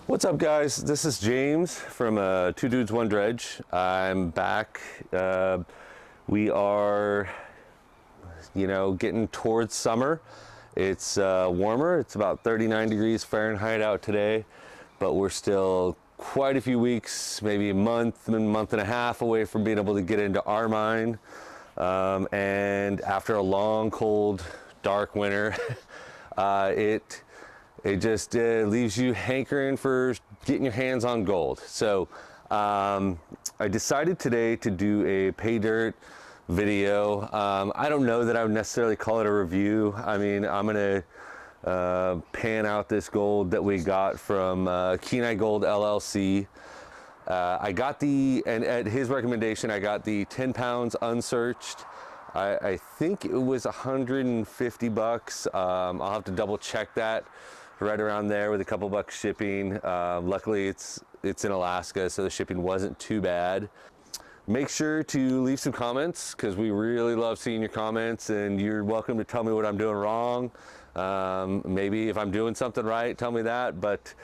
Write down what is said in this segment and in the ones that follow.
What's up, guys? This is James from Two Dudes One Dredge. I'm back. We are, getting towards summer. It's warmer. It's about 39 degrees Fahrenheit out today, but we're still quite a few weeks, maybe a month and a half away from being able to get into our mine. And after a long, cold, dark winter, it just leaves you hankering for getting your hands on gold. So I decided today to do a Paydirt video. I don't know that I would necessarily call it a review. I mean, I'm gonna pan out this gold that we got from Kenai Gold LLC. I got and at his recommendation, I got the 10 pounds unsearched. I think it was 150 bucks. I'll have to double check that. Right around there with a couple bucks shipping. Luckily it's in Alaska, so the shipping wasn't too bad. Make sure to leave some comments because we really love seeing your comments, and you're welcome to tell me what I'm doing wrong. Maybe if I'm doing something right, tell me that, but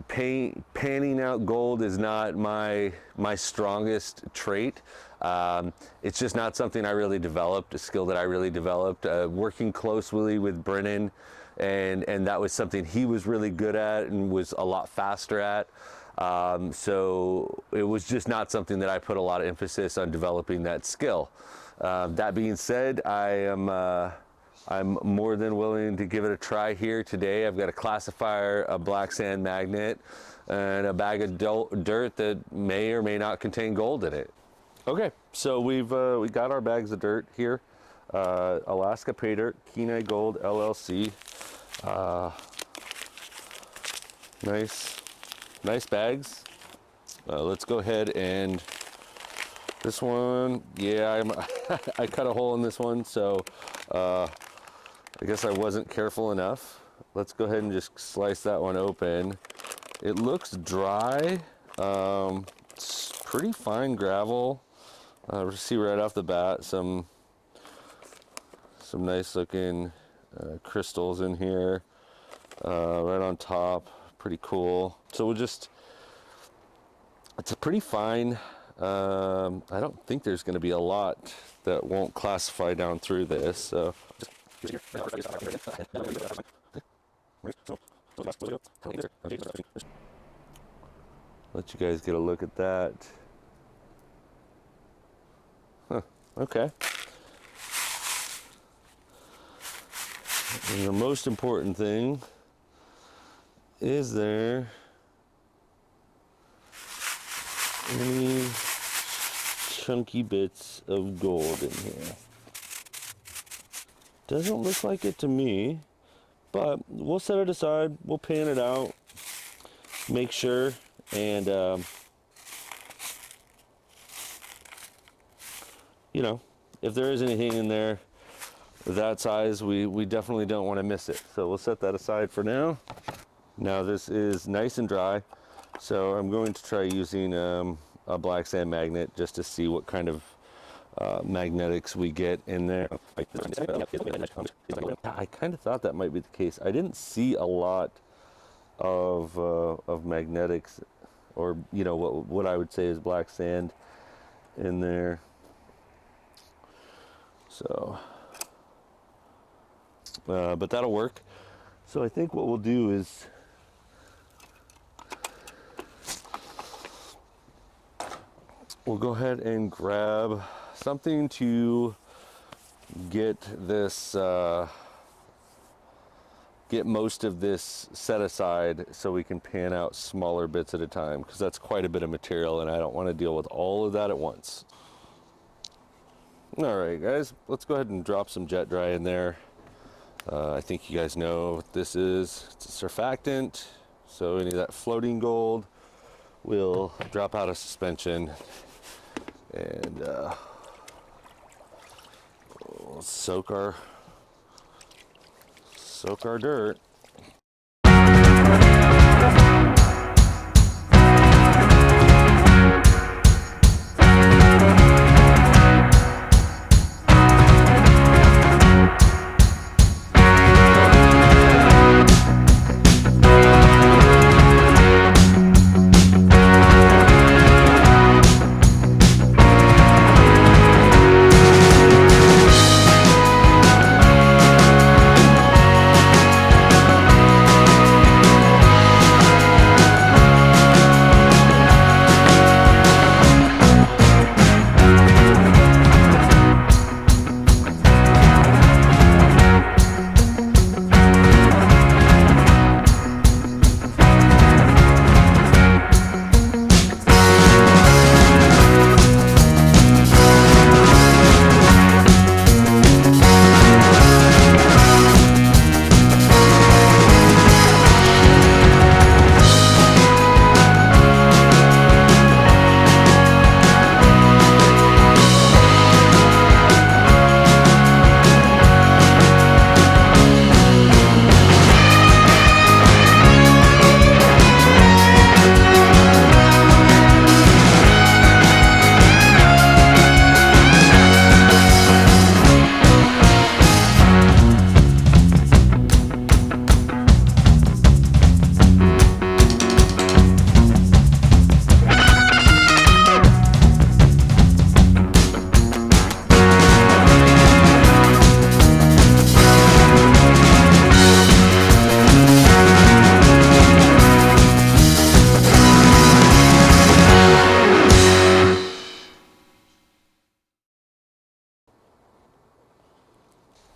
panning out gold is not my strongest trait. It's just not something I really developed, a skill that I really developed. Working closely with Brennan, and that was something he was really good at and was a lot faster at. So it was just not something that I put a lot of emphasis on developing that skill. That being said, I'm more than willing to give it a try here today. I've got a classifier, a black sand magnet, and a bag of dirt that may or may not contain gold in it. Okay, so we got our bags of dirt here. Alaska Paydirt, Kenai Gold LLC. Nice bags. Let's go ahead and this one, yeah, I cut a hole in this one, so I guess I wasn't careful enough. Let's go ahead and just slice that one open. It looks dry. It's pretty fine gravel. See right off the bat some nice looking crystals in here, right on top. Pretty cool. So it's a pretty fine. I don't think there's going to be a lot that won't classify down through this. So let you guys get a look at that. Huh, okay. And the most important thing, is there any chunky bits of gold in here? Doesn't look like it to me, but we'll set it aside. We'll pan it out, make sure, and if there is anything in there that size, we definitely don't want to miss it. So we'll set that aside for now. Now this is nice and dry, so I'm going to try using a black sand magnet just to see what kind of magnetics we get in there. I kind of thought that might be the case. I didn't see a lot of magnetics, or what I would say is black sand in there. So but that'll work. So I think what we'll do is we'll go ahead and grab something to get this get most of this set aside so we can pan out smaller bits at a time, because that's quite a bit of material and I don't want to deal with all of that at once. All right, guys, let's go ahead and drop some jet dry in there. I think you guys know what this is. It's a surfactant, so any of that floating gold will drop out of suspension, and we'll soak our dirt.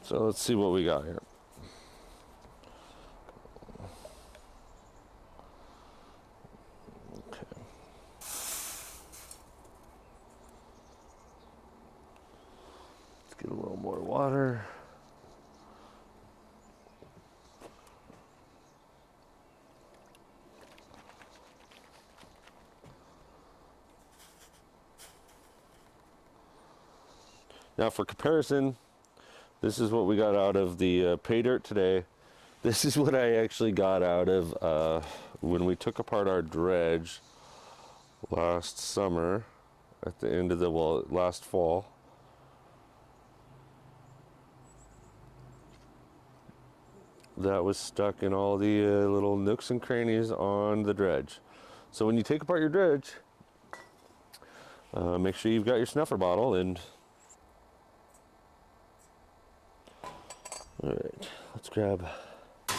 So let's see what we got here. Okay. Let's get a little more water. Now for comparison, this is what we got out of the Paydirt today. This is what I actually got out of when we took apart our dredge last summer at the end of the, well, last fall. That was stuck in all the little nooks and crannies on the dredge. So when you take apart your dredge, make sure you've got your snuffer bottle. And all right, let's grab a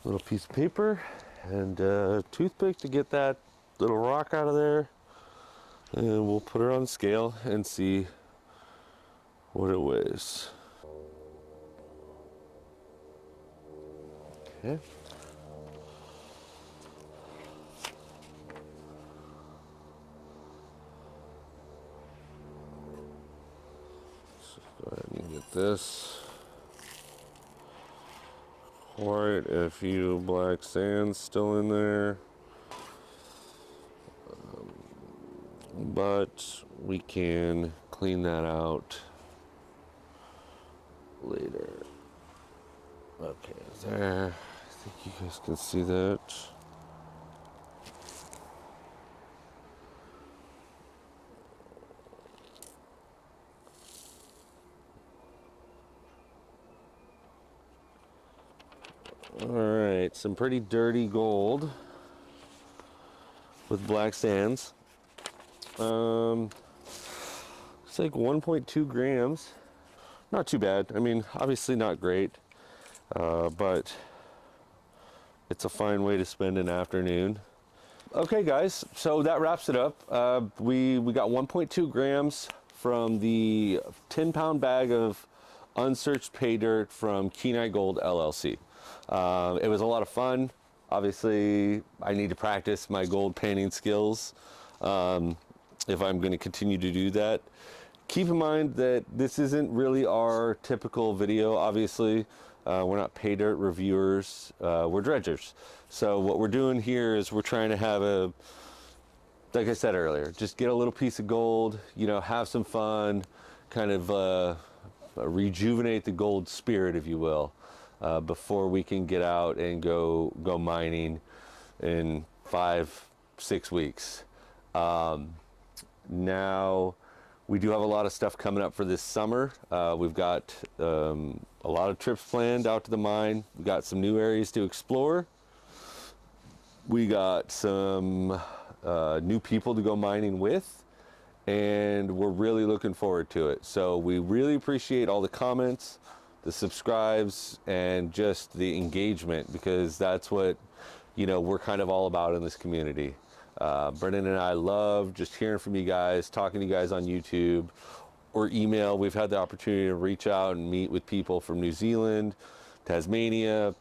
little piece of paper and a toothpick to get that little rock out of there, and we'll put her on the scale and see what it weighs. Okay. So go ahead and get this. Quite a few black sands still in there, but we can clean that out later. Okay, there. I think you guys can see that. All right, some pretty dirty gold with black sands. It's like 1.2 grams. Not too bad. I mean, obviously not great, but it's a fine way to spend an afternoon. Okay, guys, so that wraps it up. We got 1.2 grams from the 10-pound bag of unsearched pay dirt from Kenai Gold LLC. It was a lot of fun. Obviously, I need to practice my gold panning skills if I'm going to continue to do that. Keep in mind that this isn't really our typical video, obviously. We're not pay dirt reviewers, we're dredgers. So what we're doing here is we're trying to have a, like I said earlier, just get a little piece of gold, you know, have some fun, kind of rejuvenate the gold spirit, if you will, before we can get out and go mining in 5-6 weeks. Now, we do have a lot of stuff coming up for this summer. We've got a lot of trips planned out to the mine. We've got some new areas to explore. We got some new people to go mining with, and we're really looking forward to it. So we really appreciate all the comments, the subscribes, and just the engagement, because that's what, you know, we're kind of all about in this community. Brendan and I love just hearing from you guys, talking to you guys on YouTube or email. We've had the opportunity to reach out and meet with people from New Zealand, Tasmania,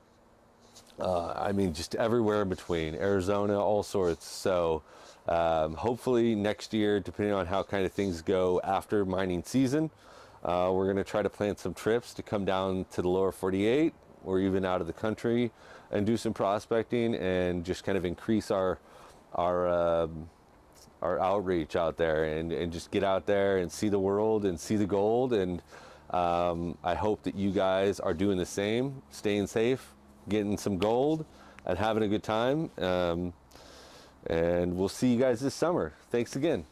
I mean, just everywhere in between, Arizona, all sorts. So hopefully next year, depending on how kind of things go after mining season, we're going to try to plan some trips to come down to the lower 48 or even out of the country and do some prospecting and just kind of increase our outreach out there and just get out there and see the world and see the gold. And I hope that you guys are doing the same, staying safe, getting some gold and having a good time. And we'll see you guys this summer. Thanks again.